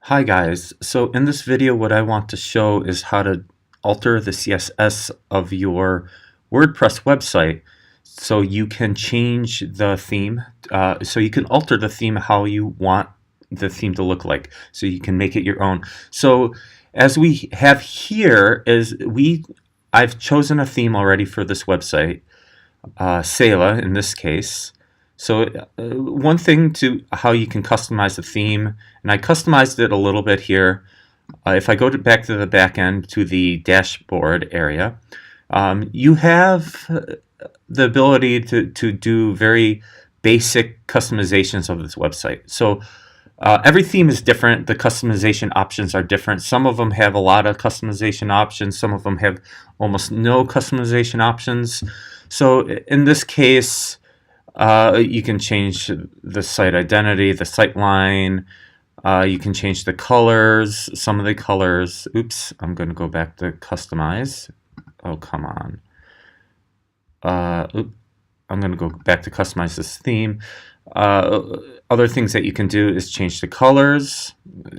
Hi guys, so in this video what I want to show is how to alter the CSS of your WordPress website so you can change the theme, so you can alter the theme how you want the theme to look like, so you can make it your own. So as we have here I've chosen a theme already for this website, Sela in this case. So one thing to how you can customize the theme, and I customized it a little bit here. If I go back to the back end to the dashboard area, you have the ability to do very basic customizations of this website. So every theme is different. The customization options are different. Some of them have a lot of customization options. Some of them have almost no customization options. So in this case, you can change the site identity, the site line. You can change the colors, some of the colors. Oops, I'm going to go back to customize. Oh, come on. I'm going to go back to customize this theme. Other things that you can do is change the colors.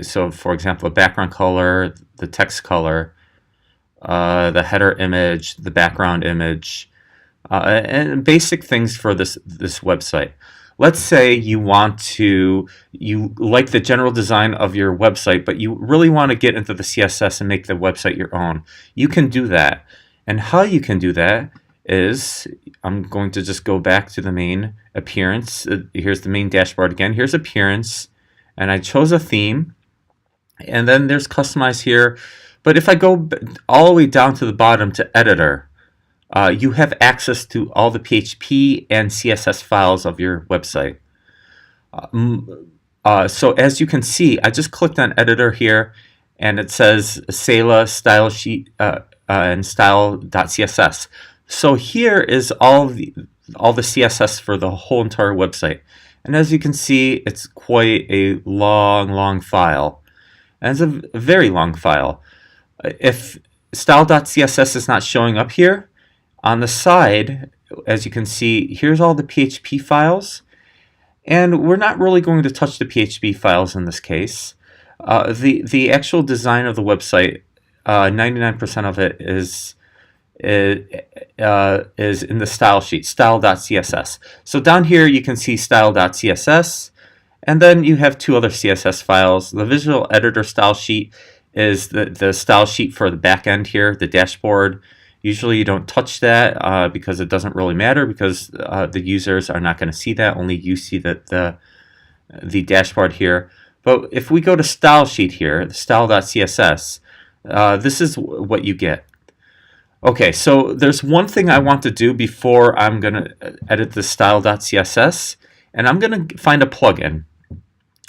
So, for example, the background color, the text color, the header image, the background image. And basic things for this website. Let's say you like the general design of your website, but you really want to get into the CSS and make the website your own. You can do that. And how you can do that is, I'm going to just go back to the main appearance. Here's the main dashboard again. Here's appearance, and I chose a theme, and then there's customize here. But if I go all the way down to the bottom to editor, you have access to all the PHP and CSS files of your website. So as you can see, I just clicked on editor here, and it says Sela style sheet and style.css. So here is all the CSS for the whole entire website. And as you can see, it's quite a long file. And it's a very long file. If style.css is not showing up here, on the side, as you can see, here's all the PHP files, and we're not really going to touch the PHP files in this case. The actual design of the website, 99% of it is in the style sheet, style.css. So down here you can see style.css, and then you have two other CSS files. The visual editor style sheet is the style sheet for the back end here, the dashboard. Usually you don't touch that because it doesn't really matter, because the users are not going to see that. Only you see the dashboard here. But if we go to style sheet here, the style.css, this is what you get. Okay, so there's one thing I want to do before I'm going to edit the style.css, and I'm going to find a plugin.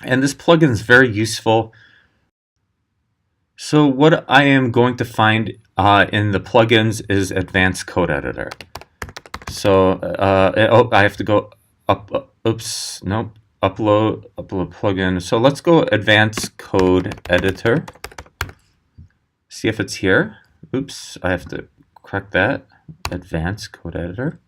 And this plugin is very useful. So what I am going to find in the plugins is Advanced Code Editor. So I have to go up. Oops, nope. Upload plugin. So let's go Advanced Code Editor. See if it's here. Oops, I have to correct that. Advanced Code Editor.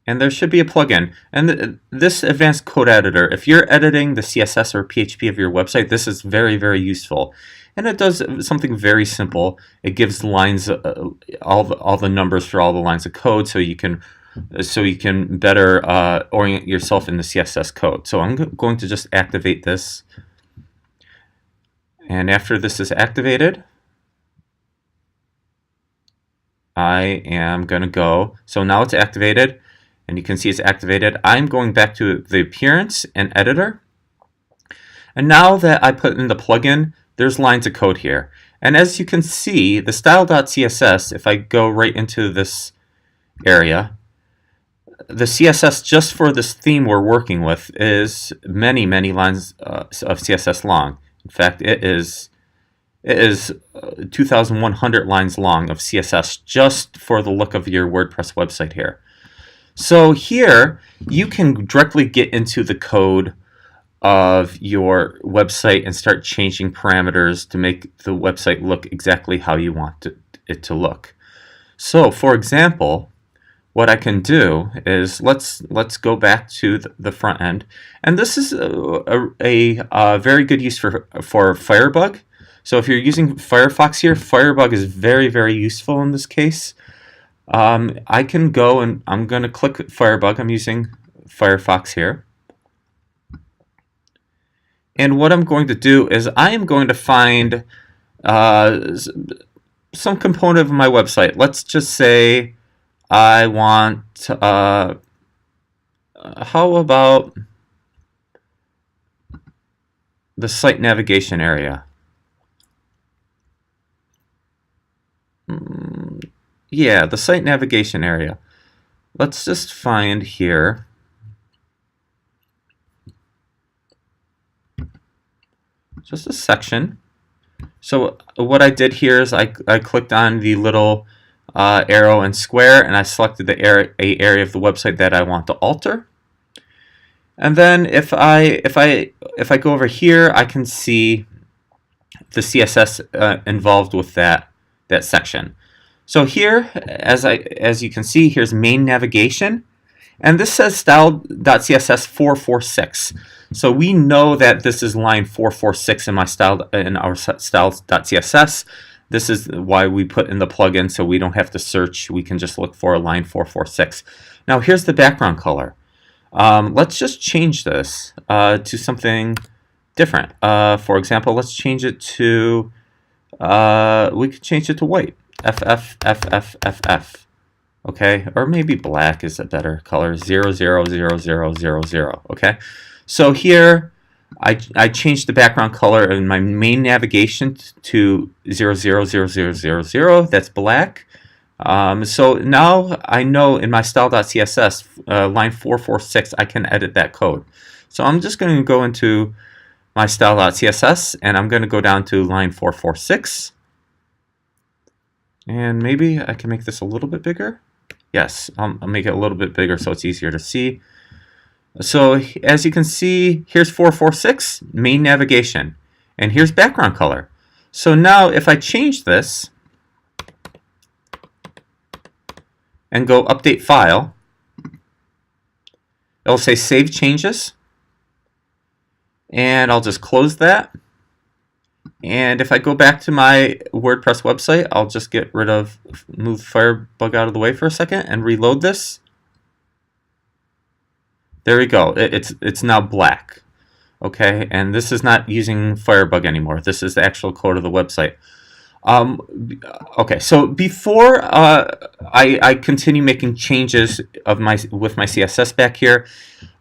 And there should be a plugin. And this Advanced Code Editor, if you're editing the CSS or PHP of your website, this is very useful. And it does something very simple. It gives lines, all the numbers for all the lines of code, so you can better orient yourself in the CSS code. So I'm going to just activate this. And after this is activated, I am going to go. So now it's activated, and you can see it's activated. I'm going back to the appearance and editor. And now that I put in the plugin, there's lines of code here. And as you can see, the style.css, if I go right into this area, the CSS just for this theme we're working with is many lines of CSS long. In fact, it is 2,100 lines long of CSS just for the look of your WordPress website here. So here, you can directly get into the code of your website and start changing parameters to make the website look exactly how you want it to look. So, for example, what I can do is let's go back to the front end, and this is a very good use for Firebug. So if you're using Firefox here, Firebug is very useful in this case. I can go and I'm going to click Firebug. I'm using Firefox here. And what I'm going to do is I am going to find some component of my website. Let's just say I want, how about the site navigation area? Yeah, the site navigation area. Let's just find here. Just a section. So what I did here is I clicked on the little arrow and square, and I selected the area of the website that I want to alter. And then if I go over here, I can see the CSS involved with that section. So here, as you can see, here's main navigation, and this says style.css 446. So we know that this is line 446 in our styles.css. This is why we put in the plugin, so we don't have to search. We can just look for line 446. Now here's the background color. Let's just change this to something different. For example, let's change it to, we could change it to white. FF. Okay, or maybe black is a better color. 000000. Okay, so here I changed the background color in my main navigation to 000000. That's black. So now I know in my style.css line 446 I can edit that code. So I'm just going to go into my style.css and I'm going to go down to line 446. And maybe I can make this a little bit bigger. Yes, I'll make it a little bit bigger so it's easier to see. So as you can see, here's 446, main navigation. And here's background color. So now if I change this and go update file, it'll say save changes. And I'll just close that. And if I go back to my WordPress website, I'll just move Firebug out of the way for a second and reload this. There we go. It's now black. Okay, and this is not using Firebug anymore. This is the actual code of the website. Okay, so before I continue making changes with my CSS back here,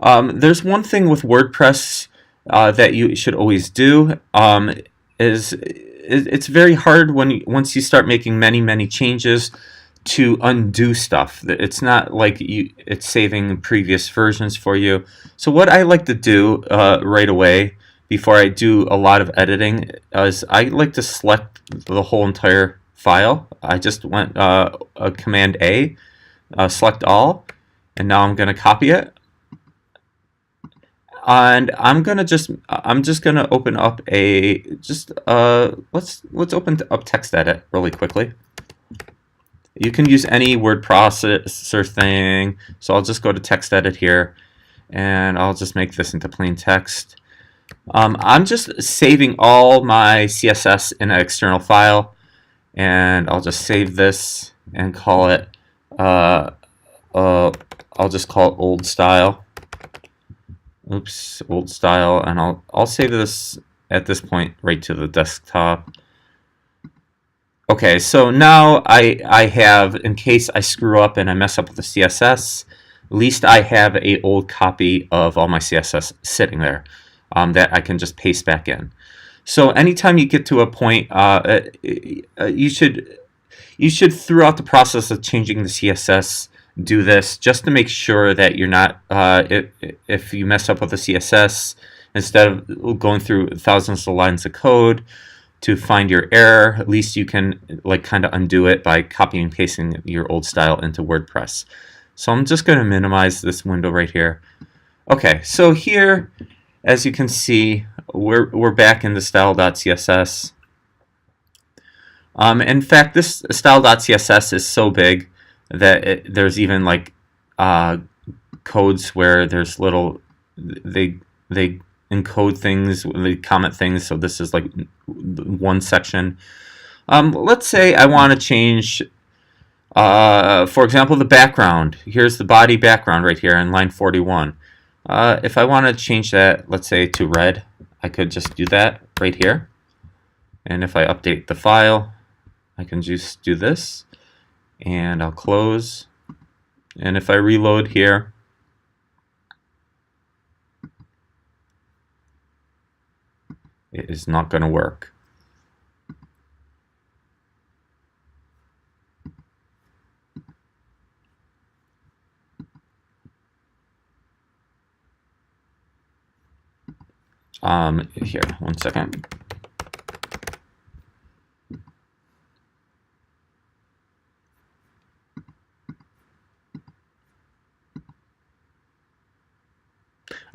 there's one thing with WordPress that you should always do. It's very hard once you start making many changes to undo stuff. It's not like it's saving previous versions for you. So what I like to do right away before I do a lot of editing is I like to select the whole entire file. I just went Command A, select all, and now I'm going to copy it. And I'm just gonna open up let's open up TextEdit really quickly. You can use any word processor thing, so I'll just go to TextEdit here, and I'll just make this into plain text. I'm just saving all my CSS in an external file, and I'll just save this and call it. I'll just call it old style. Oops, old style, and I'll save this at this point right to the desktop. Okay, so now I have, in case I screw up and I mess up with the CSS, at least I have an old copy of all my CSS sitting there that I can just paste back in. So anytime you get to a point, you should throughout the process of changing the CSS, do this just to make sure that you're not, if you mess up with the CSS, instead of going through thousands of lines of code to find your error, at least you can kind of undo it by copying and pasting your old style into WordPress. So I'm just going to minimize this window right here. Okay, so here, as you can see, we're back in the style.css. In fact, this style.css is so big that there's even like codes where there's little they encode things, they comment things. So this is like one section. Let's say I want to change, for example, the background. Here's the body background right here in line 41. If I want to change that, let's say to red, I could just do that right here. And if I update the file, I can just do this, and I'll close. And if I reload here, it is not going to work. Here, one second.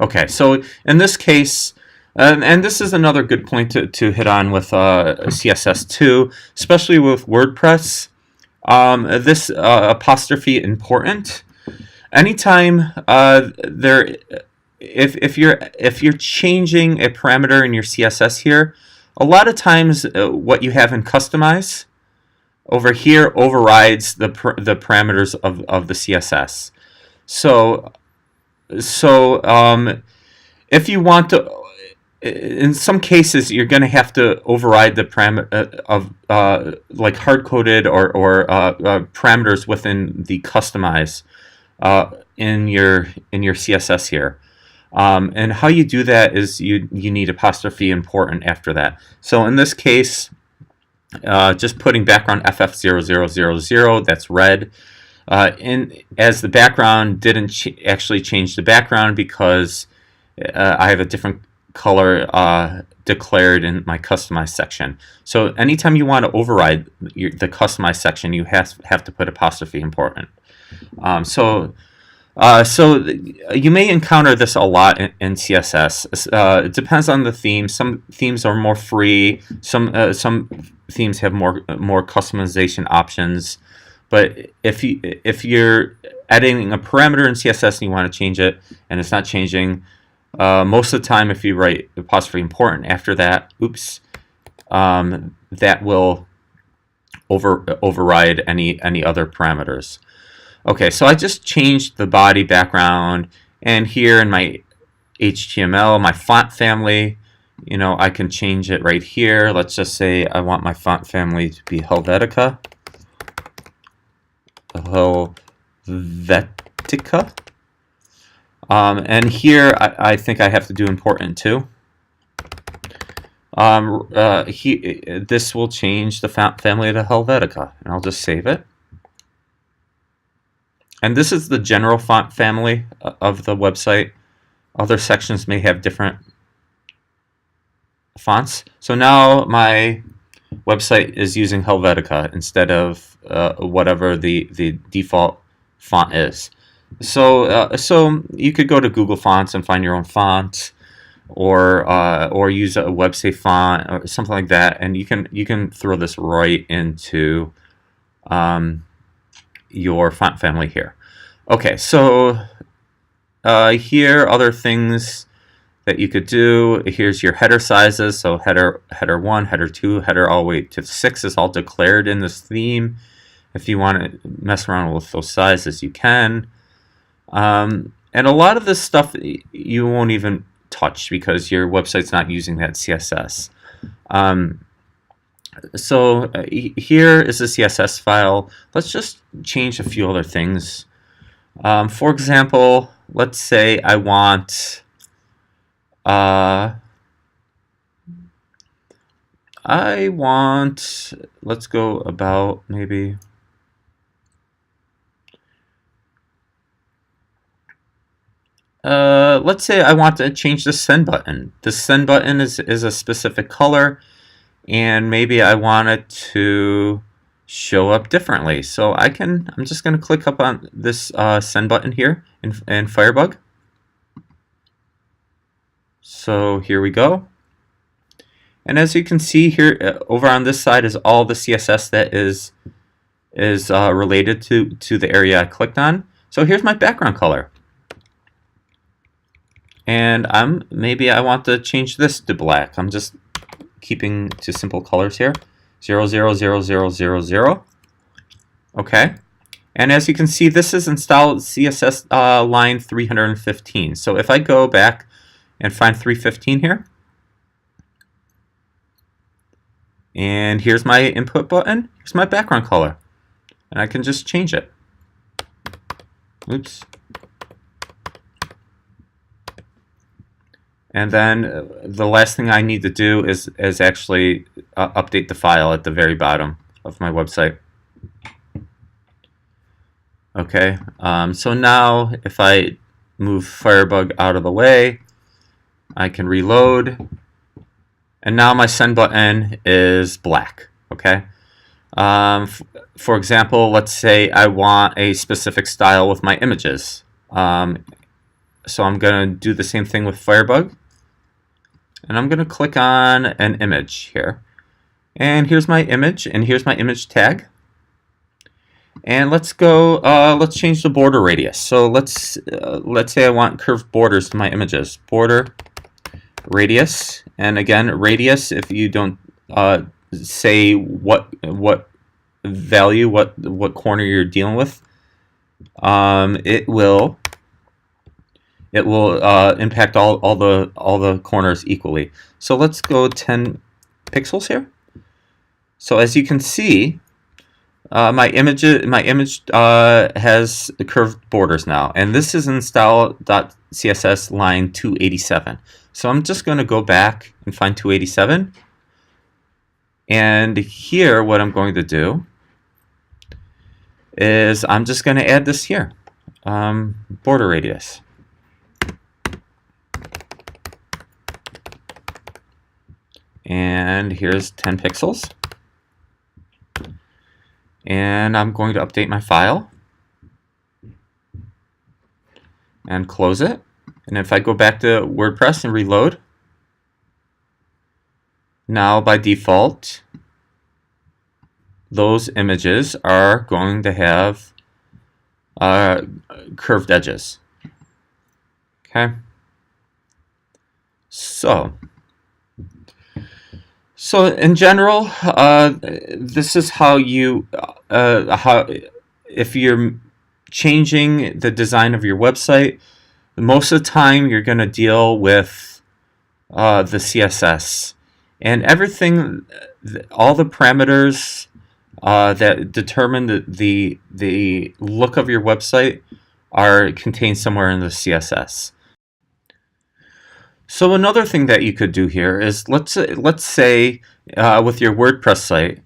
Okay, so in this case, and this is another good point to hit on with CSS too, especially with WordPress. This apostrophe important. Anytime if you're changing a parameter in your CSS here, a lot of times what you have in customize over here overrides the parameters of the CSS. So if you want to, in some cases, you're going to have to override the parameter of like hard-coded or parameters within the customize in your CSS here. And how you do that is you need apostrophe important after that. So in this case, just putting background FF0000, that's red. As the background didn't actually change the background because I have a different color declared in my customize section. So anytime you want to override the customize section, you have to put apostrophe important. So you may encounter this a lot in CSS. It depends on the theme. Some themes are more free. Some themes have more customization options. But if you're adding a parameter in CSS and you want to change it and it's not changing, most of the time if you write apostrophe important after that, that will override any other parameters. Okay, so I just changed the body background, and here in my HTML, my font family, I can change it right here. Let's just say I want my font family to be Helvetica. And here I think I have to do important too. This will change the font family to Helvetica, and I'll just save it. And this is the general font family of the website. Other sections may have different fonts. So now my website is using Helvetica instead of whatever the default font is. So you could go to Google Fonts and find your own font, or use a website font or something like that, and you can throw this right into your font family here. Okay, so here other things that you could do. Here's your header sizes. So header 1, header 2, header all the way to 6 is all declared in this theme. If you want to mess around with those sizes, you can. And a lot of this stuff you won't even touch because your website's not using that CSS. So here is the CSS file. Let's just change a few other things. For example, let's say I want let's go about maybe let's say I want to change the send button. The send button is a specific color, and maybe I want it to show up differently. So I'm just going to click up on this send button here in Firebug. So here we go. And as you can see here, over on this side is all the CSS that is is related to the area I clicked on. So here's my background color. And maybe I want to change this to black. I'm just keeping to simple colors here. 0, 0, 0, 0, 0, 0. Okay. And as you can see, this is installed CSS line 315. So if I go back and find 315 here, and here's my input button, here's my background color, and I can just change it. Oops. And then the last thing I need to do is actually update the file at the very bottom of my website. Okay, so now if I move Firebug out of the way, I can reload, and now my send button is black. Okay. For example, let's say I want a specific style with my images. So I'm going to do the same thing with Firebug, and I'm going to click on an image here. And here's my image, and here's my image tag. And let's go. Let's change the border radius. So let's say I want curved borders to my images. Border radius, and again, radius. If you don't say what value, what corner you're dealing with, it will impact all the corners equally. So let's go 10 pixels here. So as you can see, my image has curved borders now, and this is in style.css line 287. So I'm just going to go back and find 287, and here what I'm going to do is I'm just going to add this here, border radius. And here's 10 pixels. And I'm going to update my file and close it. And if I go back to WordPress and reload, now by default, those images are going to have curved edges. Okay. So in general, this is how you if you're changing the design of your website, most of the time you're going to deal with the CSS and everything, all the parameters that determine the look of your website are contained somewhere in the CSS. So another thing that you could do here is let's say with your WordPress site,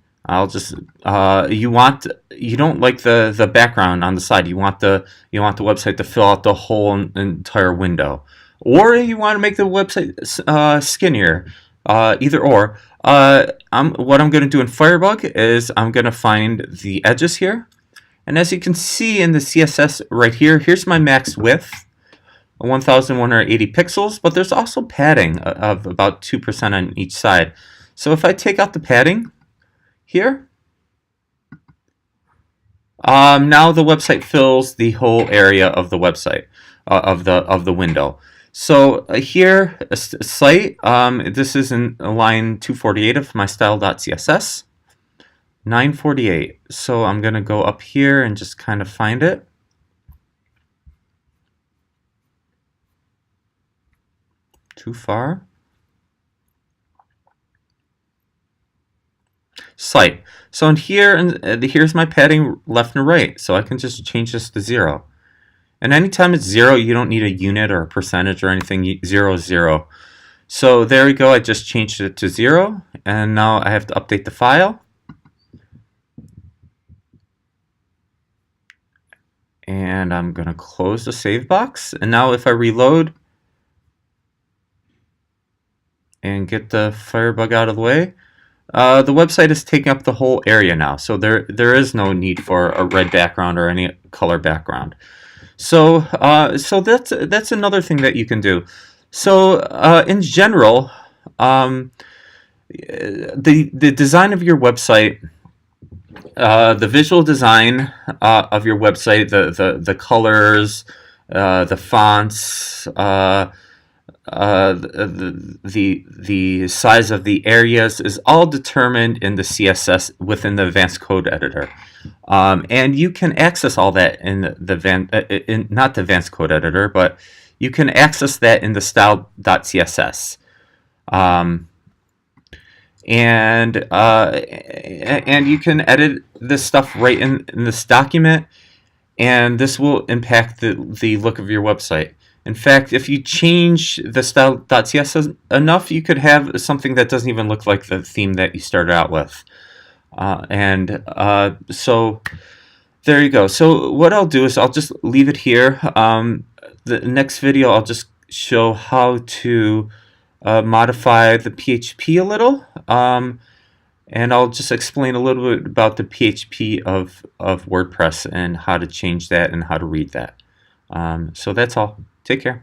you don't like the background on the side. You want the website to fill out the whole entire window, or you want to make the website skinnier. Either or. What I'm going to do in Firebug is I'm going to find the edges here, and as you can see in the CSS right here, here's my max width. 1,180 pixels, but there's also padding of about 2% on each side. So if I take out the padding here, now the website fills the whole area of the website, of the window. So here, a site, this is in line 248 of my style.css, 948. So I'm going to go up here and just kind of find it. Too far. Site. So in here, here's my padding left and right. So I can just change this to 0. And anytime it's 0, you don't need a unit or a percentage or anything. 0 is 0. So there we go. I just changed it to 0. And now I have to update the file. And I'm going to close the save box. And now if I reload and get the Firebug out of the way, the website is taking up the whole area now. So there is no need for a red background or any color background. So that's another thing that you can do. So in general, the design of your website The visual design of your website, the colors, the fonts, the size of the areas is all determined in the CSS within the advanced code editor. And you can access all that in not the advanced code editor, but you can access that in the style.css. And you can edit this stuff right in this document, and this will impact the look of your website. In fact, if you change the style.css enough, you could have something that doesn't even look like the theme that you started out with. So there you go. So what I'll do is I'll just leave it here. The next video I'll just show how to modify the PHP a little, and I'll just explain a little bit about the PHP of WordPress and how to change that and how to read that. So that's all. Take care.